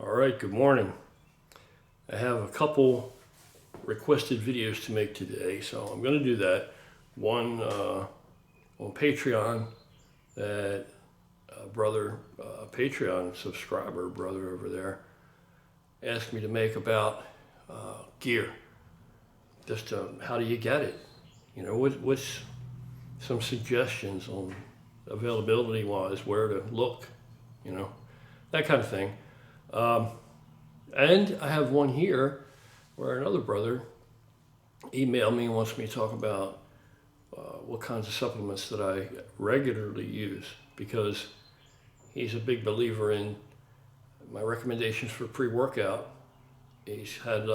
All right, good morning. I have a couple requested videos to make today, so I'm going to do that. One on Patreon that a brother, Patreon subscriber brother over there, asked me to make about gear. Just how do you get it? You know, what's some suggestions on availability-wise, where to look, you know, that kind of thing. And I have one here where another brother emailed me and wants me to talk about what kinds of supplements that I regularly use, because he's a big believer in my recommendations for pre-workout. He's had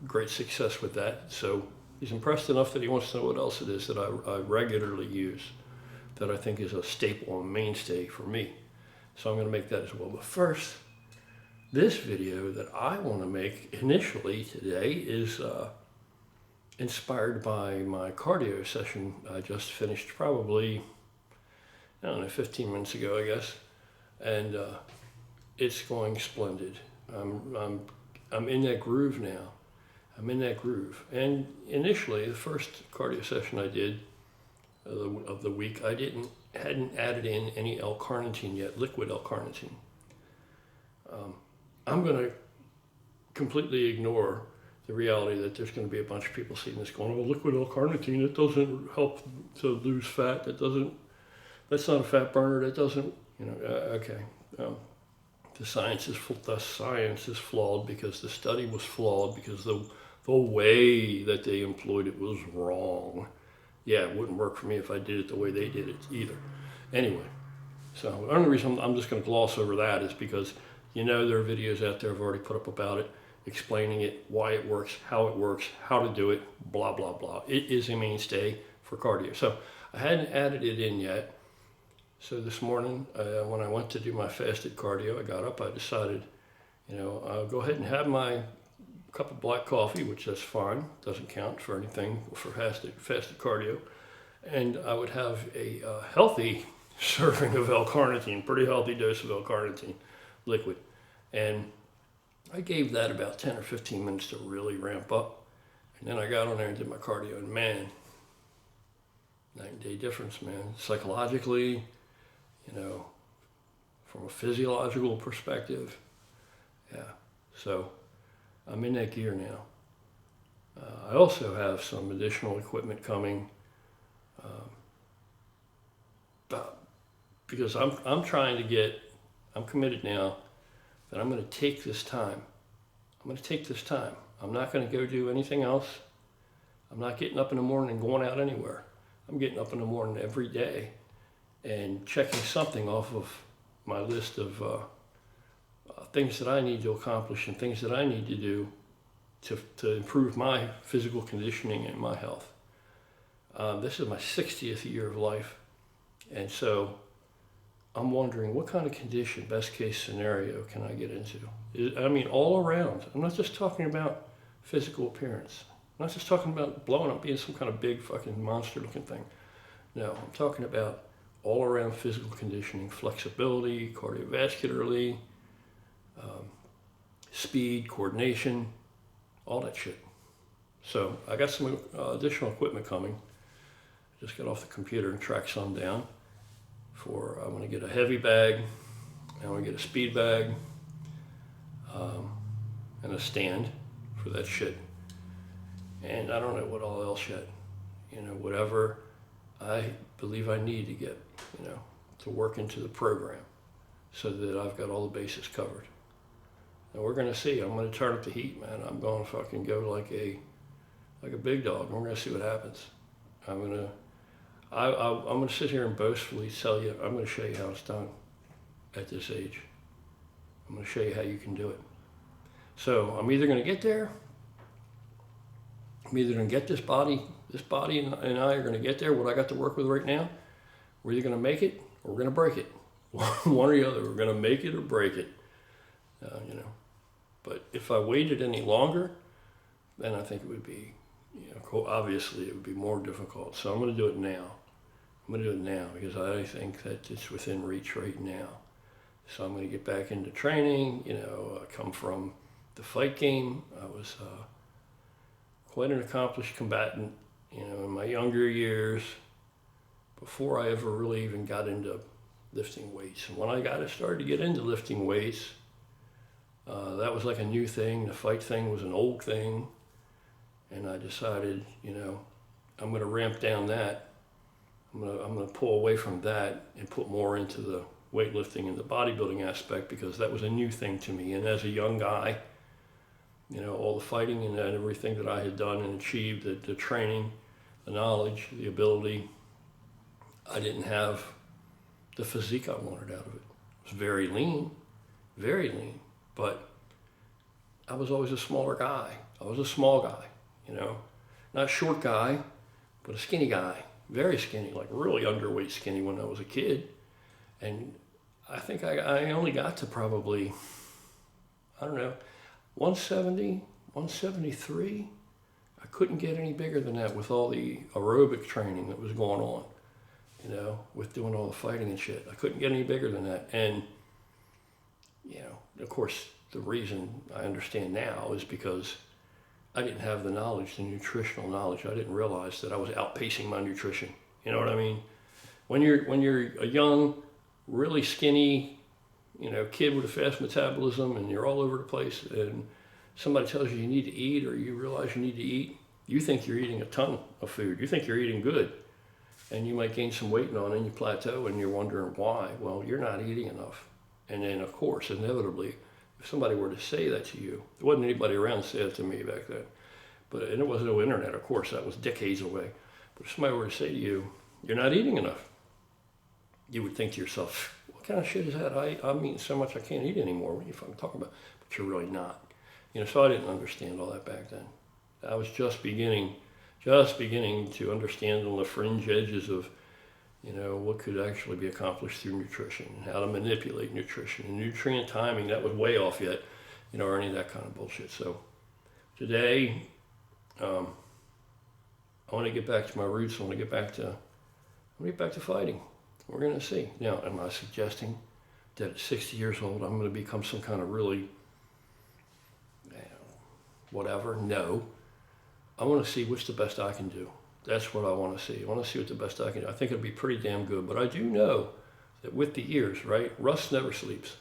great success with that, so he's impressed enough that he wants to know what else it is that I regularly use that I think is a staple and mainstay for me. So I'm going to make that as well. But first, this video that I want to make initially today is inspired by my cardio session I just finished probably, I don't know, 15 minutes ago, I guess. And it's going splendid. I'm in that groove now. I'm in that groove. And initially, the first cardio session I did of the week, I hadn't added in any L-carnitine yet, liquid L-carnitine. I'm going to completely ignore the reality that there's going to be a bunch of people seeing this going, oh, liquid L-carnitine, it doesn't help to lose fat, that's not a fat burner, that doesn't, okay. The science is flawed because the study was flawed because the way that they employed it was wrong. Yeah, it wouldn't work for me if I did it the way they did it either. Anyway, so the only reason I'm just going to gloss over that is because there are videos out there I've already put up about it, explaining it, why it works, how to do it, blah, blah, blah. It is a mainstay for cardio. So I hadn't added it in yet. So this morning, when I went to do my fasted cardio, I got up, I decided, I'll go ahead and have my cup of black coffee, which that's fine, doesn't count for anything for fasted cardio. And I would have a healthy serving of L-carnitine, pretty healthy dose of L-carnitine liquid. And I gave that about 10 or 15 minutes to really ramp up. And then I got on there and did my cardio, and man, night and day difference, man. Psychologically, from a physiological perspective, yeah. So I'm in that gear now. I also have some additional equipment coming because I'm committed now that I'm going to take this time. I'm not going to go do anything else. I'm not getting up in the morning and going out anywhere. I'm getting up in the morning every day and checking something off of my list of things that I need to accomplish and things that I need to do to improve my physical conditioning and my health. This is my 60th year of life, and so I'm wondering what kind of condition, best case scenario, can I get into? All around. I'm not just talking about physical appearance. I'm not just talking about blowing up, being some kind of big fucking monster looking thing. No, I'm talking about all around physical conditioning, flexibility, cardiovascularly, speed, coordination, all that shit. So I got some additional equipment coming. Just got off the computer and tracked some down. I want to get a heavy bag, I want to get a speed bag, and a stand for that shit. And I don't know what all else yet. Whatever I believe I need to get, to work into the program so that I've got all the bases covered. And we're going to see. I'm going to turn up the heat, man. I'm going to fucking go like a big dog. And we're going to see what happens. I'm going to sit here and boastfully tell you, I'm going to show you how it's done at this age. I'm going to show you how you can do it. So I'm either going to get there, I'm either going to get this body and I are going to get there, what I got to work with right now. We're either going to make it or we're going to break it. One or the other. We're going to make it or break it. But if I waited any longer, then I think it would be, obviously it would be more difficult. So I'm going to do it now. I'm going to do it now because I think that it's within reach right now. So I'm going to get back into training. I come from the fight game. I was quite an accomplished combatant, in my younger years, before I ever really even got into lifting weights. And when I started to get into lifting weights, that was like a new thing. The fight thing was an old thing. And I decided, I'm going to ramp down that. I'm going to pull away from that and put more into the weightlifting and the bodybuilding aspect, because that was a new thing to me. And as a young guy, all the fighting and everything that I had done and achieved, the training, the knowledge, the ability, I didn't have the physique I wanted out of it. It was very lean, but I was always a smaller guy. I was a small guy, not a short guy, but a skinny guy, very skinny, like really underweight skinny when I was a kid. And I think I only got to probably, 170, 173. I couldn't get any bigger than that with all the aerobic training that was going on, with doing all the fighting and shit. I couldn't get any bigger than that. And, of course, the reason I understand now is because I didn't have the knowledge, the nutritional knowledge. I didn't realize that I was outpacing my nutrition. You know what I mean? When you're a young, really skinny, kid with a fast metabolism, and you're all over the place, and somebody tells you need to eat, or you realize you need to eat, you think you're eating a ton of food. You think you're eating good, and you might gain some weight on, and you plateau, and you're wondering why. Well, you're not eating enough. And then, of course, inevitably, if somebody were to say that to you, there wasn't anybody around to say that to me back then, and there was no internet, of course, that was decades away. But if somebody were to say to you, you're not eating enough, you would think to yourself, what kind of shit is that? I'm eating so much I can't eat anymore. What are you fucking talking about? But you're really not. So I didn't understand all that back then. I was just beginning to understand on the fringe edges of, what could actually be accomplished through nutrition, and how to manipulate nutrition and nutrient timing. That was way off yet, or any of that kind of bullshit. So today, I want to get back to my roots. I want to get back to fighting. We're going to see. Now, am I suggesting that at 60 years old, I'm going to become some kind of really, whatever? No. I want to see what's the best I can do. That's what I want to see. I want to see what the best I can do. I think it'll be pretty damn good. But I do know that with the years, right, rust never sleeps.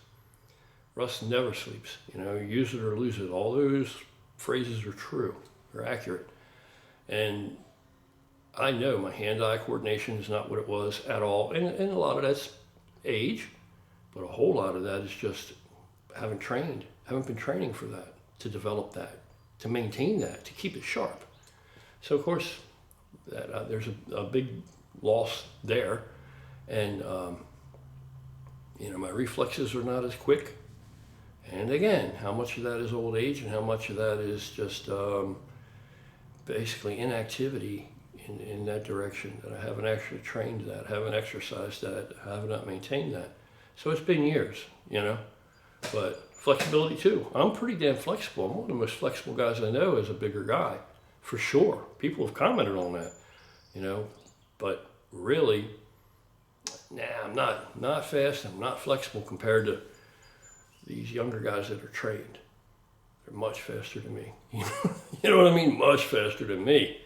Rust never sleeps. Use it or lose it. All those phrases are true. They're accurate. And I know my hand-eye coordination is not what it was at all. And a lot of that's age, but a whole lot of that is just haven't been training for that, to develop that, to maintain that, to keep it sharp. So, of course, that there's a big loss there. And, my reflexes are not as quick. And again, how much of that is old age and how much of that is just basically inactivity in that direction, that I haven't actually trained that, haven't exercised that, have not maintained that. So it's been years, but flexibility too. I'm pretty damn flexible. I'm one of the most flexible guys I know as a bigger guy, for sure. People have commented on that, but really, I'm not fast. I'm not flexible compared to these younger guys that are trained. They're much faster than me. You know what I mean? Much faster than me.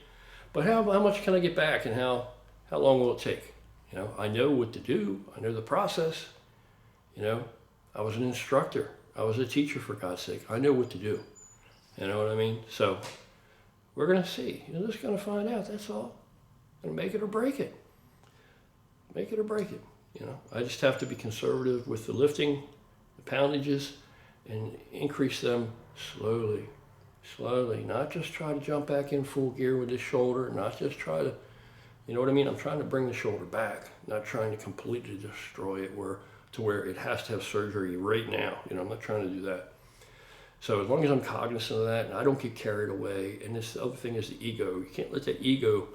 But how much can I get back, and how long will it take? I know what to do. I know the process. I was an instructor. I was a teacher, for God's sake. I know what to do. You know what I mean? So we're going to see. You're just going to find out. That's all. And make it or break it. Make it or break it. I just have to be conservative with the lifting, the poundages, and increase them slowly. Not just try to jump back in full gear with this shoulder, not just try to, you know what I mean? I'm trying to bring the shoulder back, not trying to completely destroy it to where it has to have surgery right now. I'm not trying to do that. So as long as I'm cognizant of that and I don't get carried away, and this other thing is the ego. You can't let that ego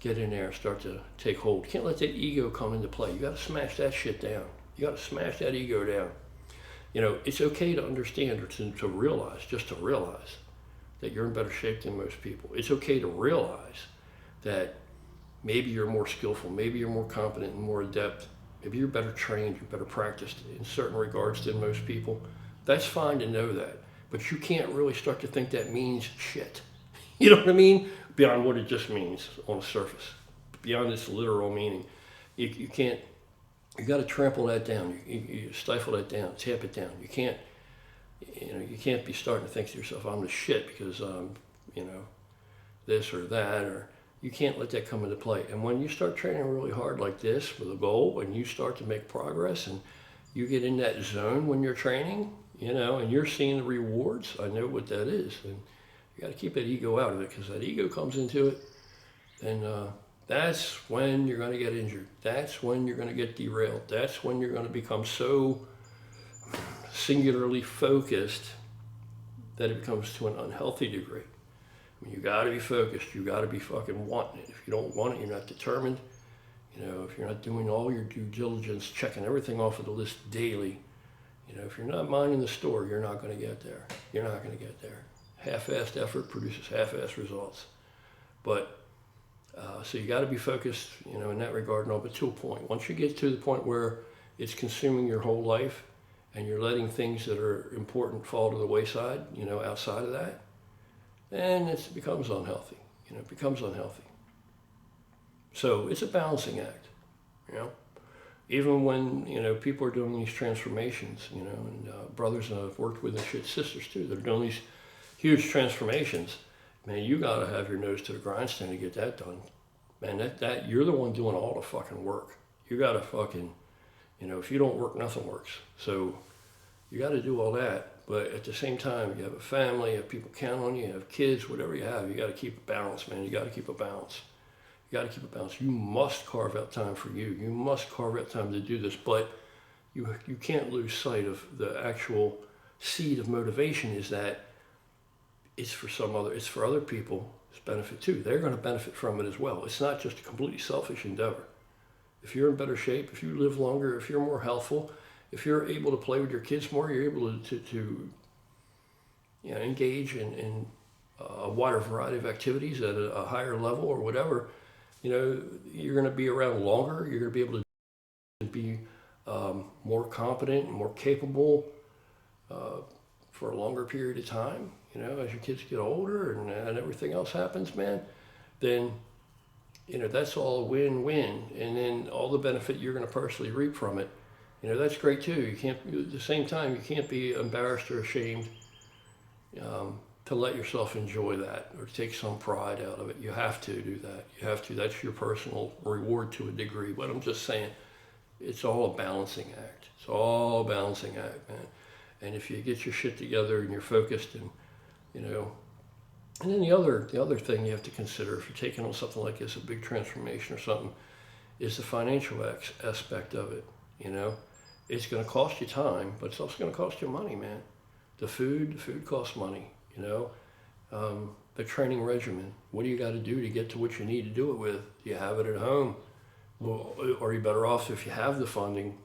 get in there and start to take hold. You can't let that ego come into play. You got to smash that shit down. You got to smash that ego down. It's okay to understand, or to realize, just to realize that you're in better shape than most people. It's okay to realize that maybe you're more skillful, maybe you're more competent and more adept Maybe you're better trained, you're better practiced in certain regards than most people. That's fine to know that. But you can't really start to think that means shit. You know what I mean? Beyond what it just means on the surface. Beyond its literal meaning. You can't, you got to trample that down. You stifle that down, tamp it down. You can't be starting to think to yourself, I'm the shit because this or that, or you can't let that come into play. And when you start training really hard like this with a goal, and you start to make progress and you get in that zone when you're training, and you're seeing the rewards, I know what that is. And you got to keep that ego out of it, because that ego comes into it, and that's when you're going to get injured. That's when you're going to get derailed. That's when you're going to become so singularly focused that it becomes to an unhealthy degree. I mean, you got to be focused. You got to be fucking wanting it. If you don't want it, you're not determined. If you're not doing all your due diligence, checking everything off of the list daily, if you're not minding the store, you're not going to get there. You're not going to get there. Half-assed effort produces half-assed results. But so you got to be focused, in that regard and all, but to a point. Once you get to the point where it's consuming your whole life and you're letting things that are important fall to the wayside, outside of that, then it becomes unhealthy. It becomes unhealthy. So it's a balancing act, Even when, people are doing these transformations, and brothers that I've worked with and shit, sisters too, that are doing these huge transformations, man, you got to have your nose to the grindstone to get that done. Man, that you're the one doing all the fucking work. You got to fucking, if you don't work, nothing works. So you got to do all that. But at the same time, you have a family, you have people count on you, you have kids, whatever you have, you got to keep a balance, man. You got to keep a balance. You got to keep a balance. You must carve out time for you. You must carve out time to do this. But you can't lose sight of the actual seed of motivation is that it's for other people's benefit too. They're going to benefit from it as well. It's not just a completely selfish endeavor. If you're in better shape, if you live longer, if you're more healthful, if you're able to play with your kids more, you're able to engage in a wider variety of activities at a higher level or whatever, you're going to be around longer. You're going to be able to be more competent and more capable for a longer period of time. As your kids get older and everything else happens, man, then, that's all a win-win. And then all the benefit you're going to personally reap from it, that's great too. You can't, at the same time, you can't be embarrassed or ashamed to let yourself enjoy that or take some pride out of it. You have to do that. You have to. That's your personal reward to a degree. But I'm just saying, it's all a balancing act. It's all a balancing act, man. And if you get your shit together and you're focused and, and then the other thing you have to consider if you're taking on something like this, a big transformation or something, is the financial aspect of it. It's going to cost you time, but it's also going to cost you money, man. The food costs money. The training regimen. What do you got to do to get to what you need to do it with? Do you have it at home? Well, are you better off if you have the funding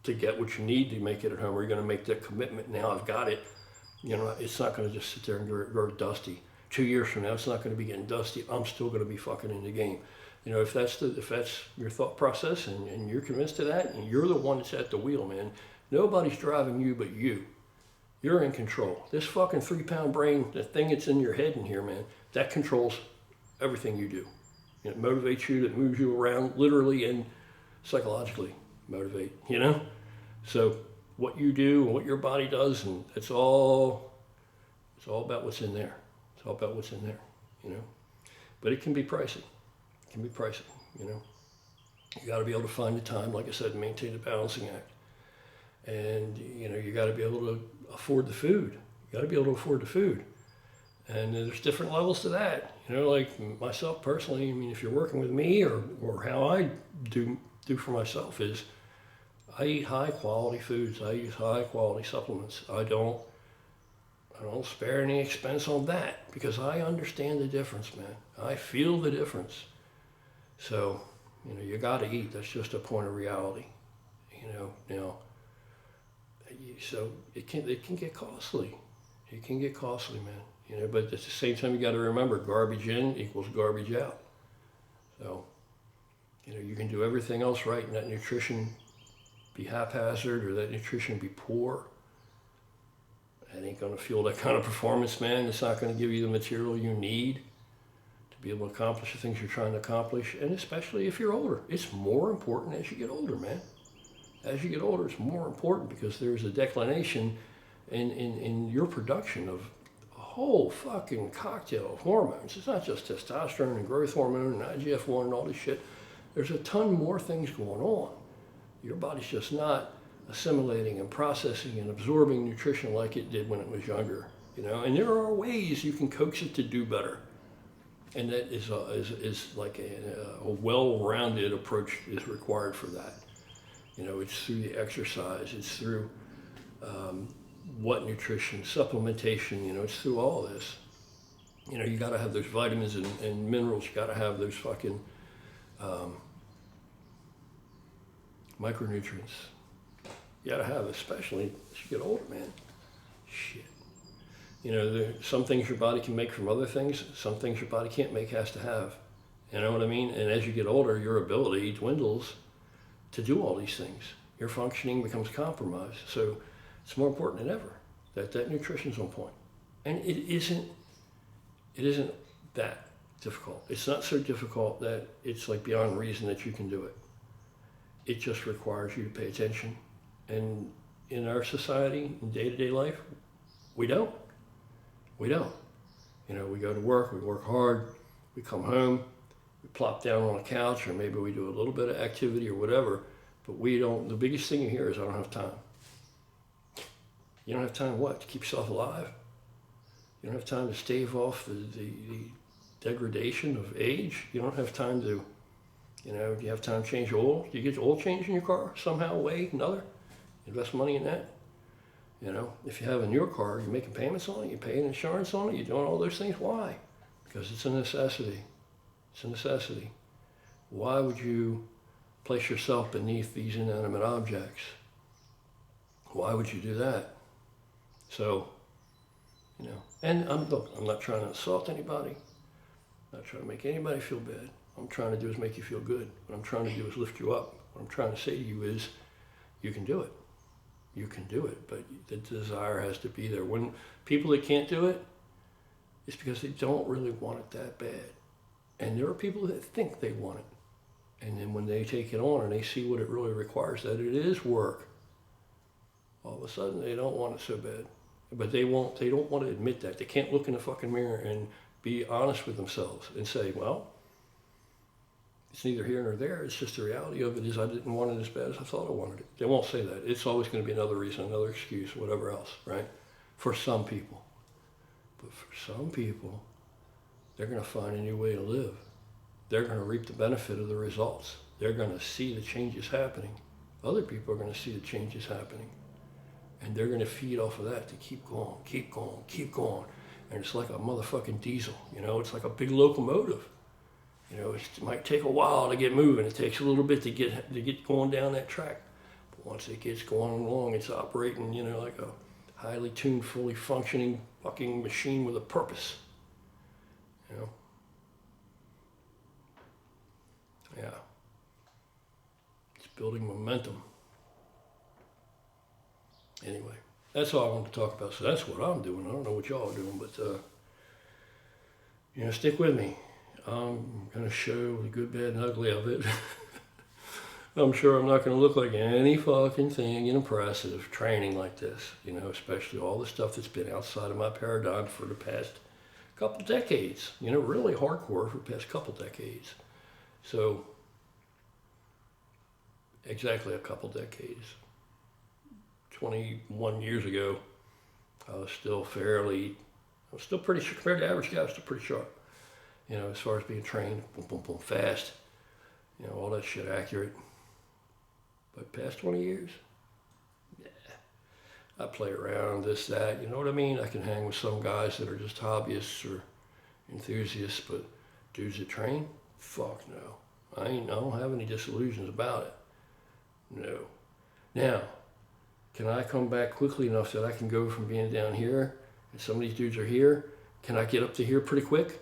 to get what you need to make it at home? Or are you going to make that commitment? Now I've got it. It's not going to just sit there and grow dusty. 2 years from now, it's not going to be getting dusty. I'm still going to be fucking in the game. If that's your thought process and you're convinced of that, and you're the one that's at the wheel, man. Nobody's driving you but you. You're in control. This fucking 3-pound brain, the thing that's in your head in here, man, that controls everything you do. It motivates you, it moves you around, literally and psychologically motivate, So what you do and what your body does, and it's all about what's in there. It's all about what's in there, But it can be pricey. It can be pricey, You got to be able to find the time, like I said, to maintain the balancing act. And, you got to be able to afford the food. You got to be able to afford the food. And there's different levels to that. Like myself personally, if you're working with me or how I do for myself is I eat high quality foods. I use high quality supplements. I don't spare any expense on that because I understand the difference, man. I feel the difference. So, you got to eat. That's just a point of reality. Now, so it can get costly. It can get costly, man. But at the same time, you got to remember, garbage in equals garbage out. So, you can do everything else right in that nutrition be haphazard or that nutrition be poor. It ain't going to fuel that kind of performance, man. It's not going to give you the material you need to be able to accomplish the things you're trying to accomplish. And especially if you're older, it's more important as you get older, man. As you get older, it's more important because there's a declination in your production of a whole fucking cocktail of hormones. It's not just testosterone and growth hormone and IGF-1 and all this shit. There's a ton more things going on. Your body's just not assimilating and processing and absorbing nutrition like it did when it was younger, you know. And there are ways you can coax it to do better, and that is like a well-rounded approach is required for that. You know, it's through the exercise, it's through what nutrition, supplementation, you know, it's through all this. You know, you got to have those vitamins and minerals. You got to have those fucking micronutrients. You got to have, especially as you get older, man. Shit. You know, some things your body can make from other things. Some things your body can't make, has to have. You know what I mean? And as you get older, your ability dwindles to do all these things. Your functioning becomes compromised. So it's more important than ever that nutrition's on point. And it isn't that difficult. It's not so difficult that it's like beyond reason that you can do it. It just requires you to pay attention. And in our society, in day-to-day life, we don't. We don't. You know, we go to work, we work hard, we come home, we plop down on a couch, or maybe we do a little bit of activity or whatever, but we don't, the biggest thing you hear is, I don't have time. You don't have time what? To keep yourself alive? You don't have time to stave off the degradation of age? You don't have time to, you know, do you have time to change oil? Do you get oil change in your car somehow, way, another? Invest money in that. You know, if you have in your car, you're making payments on it, you're paying insurance on it, you're doing all those things. Why? Because it's a necessity. It's a necessity. Why would you place yourself beneath these inanimate objects? Why would you do that? So, you know, and look, I'm not trying to insult anybody. I'm not trying to make anybody feel bad. What I'm trying to do is make you feel good. What I'm trying to do is lift you up. What I'm trying to say to you is, you can do it. You can do it, but the desire has to be there. When people that can't do it, it's because they don't really want it that bad. And there are people that think they want it. And then when they take it on and they see what it really requires, that it is work, all of a sudden they don't want it so bad. But they don't want to admit that. They can't look in the fucking mirror and be honest with themselves and say, well, it's neither here nor there. It's just the reality of it is I didn't want it as bad as I thought I wanted it. They won't say that. It's always going to be another reason, another excuse, whatever else, right? For some people. But for some people, they're going to find a new way to live. They're going to reap the benefit of the results. They're going to see the changes happening. Other people are going to see the changes happening. And they're going to feed off of that to keep going, keep going, keep going. And it's like a motherfucking diesel, you know? It's like a big locomotive. You know, it might take a while to get moving. It takes a little bit to get going down that track. But once it gets going along, it's operating, you know, like a highly tuned, fully functioning fucking machine with a purpose. You know? Yeah. It's building momentum. Anyway, that's all I wanted to talk about. So that's what I'm doing. I don't know what y'all are doing, but, you know, stick with me. I'm going to show the good, bad, and ugly of it. I'm sure I'm not going to look like any fucking thing impressive training like this, you know, especially all the stuff that's been outside of my paradigm for the past couple decades, you know, really hardcore for the past couple decades. So, exactly a couple decades. 21 years ago, I was still pretty, compared to average guy, I was still pretty sharp. You know, as far as being trained, boom, boom, boom, fast, you know, all that shit accurate. But past 20 years, yeah, I play around, this, that, you know what I mean? I can hang with some guys that are just hobbyists or enthusiasts, but dudes that train, fuck no. I don't have any disillusions about it. No. Now, can I come back quickly enough that I can go from being down here, and some of these dudes are here? Can I get up to here pretty quick?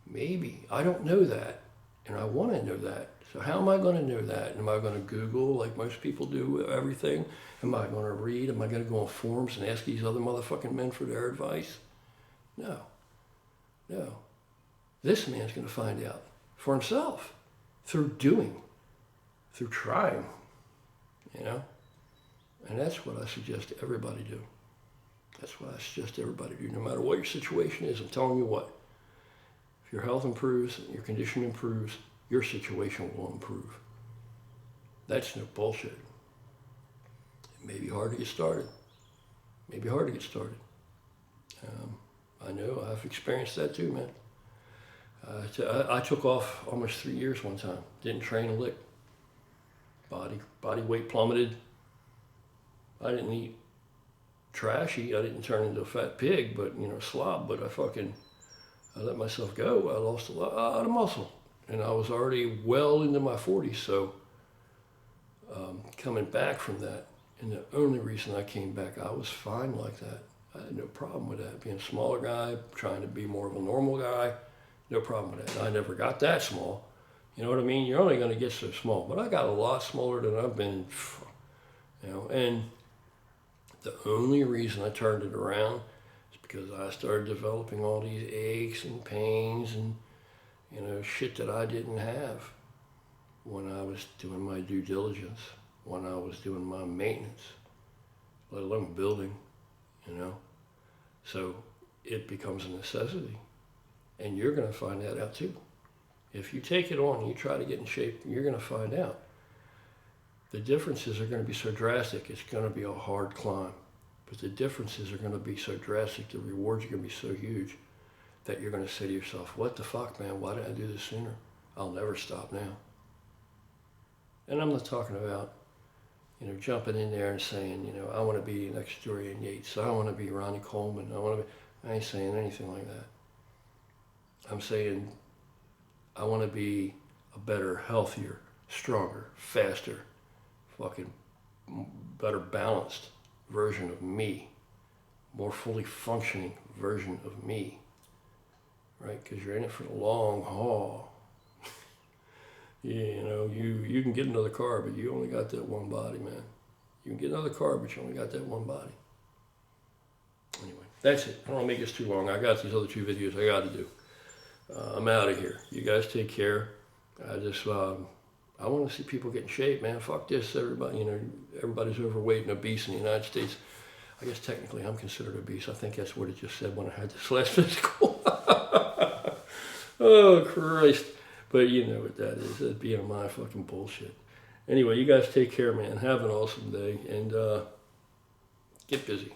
Maybe. I don't know that. And I want to know that. So how am I going to know that? Am I going to Google like most people do everything? Am I going to read? Am I going to go on forums and ask these other motherfucking men for their advice? No. No. This man's going to find out for himself through doing, through trying, you know? And that's what I suggest everybody do. That's what I suggest everybody do. No matter what your situation is, I'm telling you what. If your health improves, your condition improves, your situation will improve. That's no bullshit. It may be hard to get started. It may be hard to get started. I know I've experienced that too, man. I took off almost 3 years one time. Didn't train a lick. Body weight plummeted. I didn't eat trashy. I didn't turn into a fat pig, but slob. But I let myself go. I lost a lot of muscle, and I was already well into my 40s. So coming back from that, and the only reason I came back, I was fine like that. I had no problem with that. Being a smaller guy, trying to be more of a normal guy, no problem with that. And I never got that small. You know what I mean? You're only going to get so small. But I got a lot smaller than I've been, and the only reason I turned it around is because I started developing all these aches and pains and, shit that I didn't have when I was doing my due diligence, when I was doing my maintenance, let alone building, So it becomes a necessity. And you're going to find that out too. If you take it on and you try to get in shape, you're going to find out. The differences are going to be so drastic, it's going to be a hard climb. But the differences are going to be so drastic, the rewards are going to be so huge that you're going to say to yourself, what the fuck, man, why didn't I do this sooner? I'll never stop now. And I'm not talking about, jumping in there and saying, I want to be next to Dorian Yates. I want to be Ronnie Coleman. I ain't saying anything like that. I'm saying I want to be a better, healthier, stronger, faster, fucking better balanced version of me, more fully functioning version of me, right? Because you're in it for the long haul. You can get another car, but you only got that one body, man. You can get another car, but you only got that one body. Anyway, that's it. I don't want to make this too long. I got these other 2 videos I got to do. I'm out of here. You guys take care. I want to see people get in shape, man. Fuck this, everybody. Everybody's overweight and obese in the United States. I guess technically I'm considered obese. I think that's what it just said when I had this last physical. Oh, Christ. But you know what that is. That BMI fucking bullshit. Anyway, you guys take care, man. Have an awesome day. And get busy.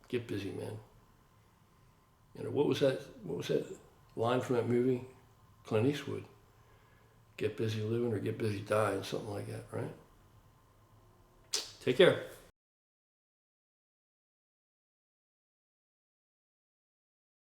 Get busy, man. What was that line from that movie? Clint Eastwood. Get busy living or get busy dying. Something like that, right? Take care.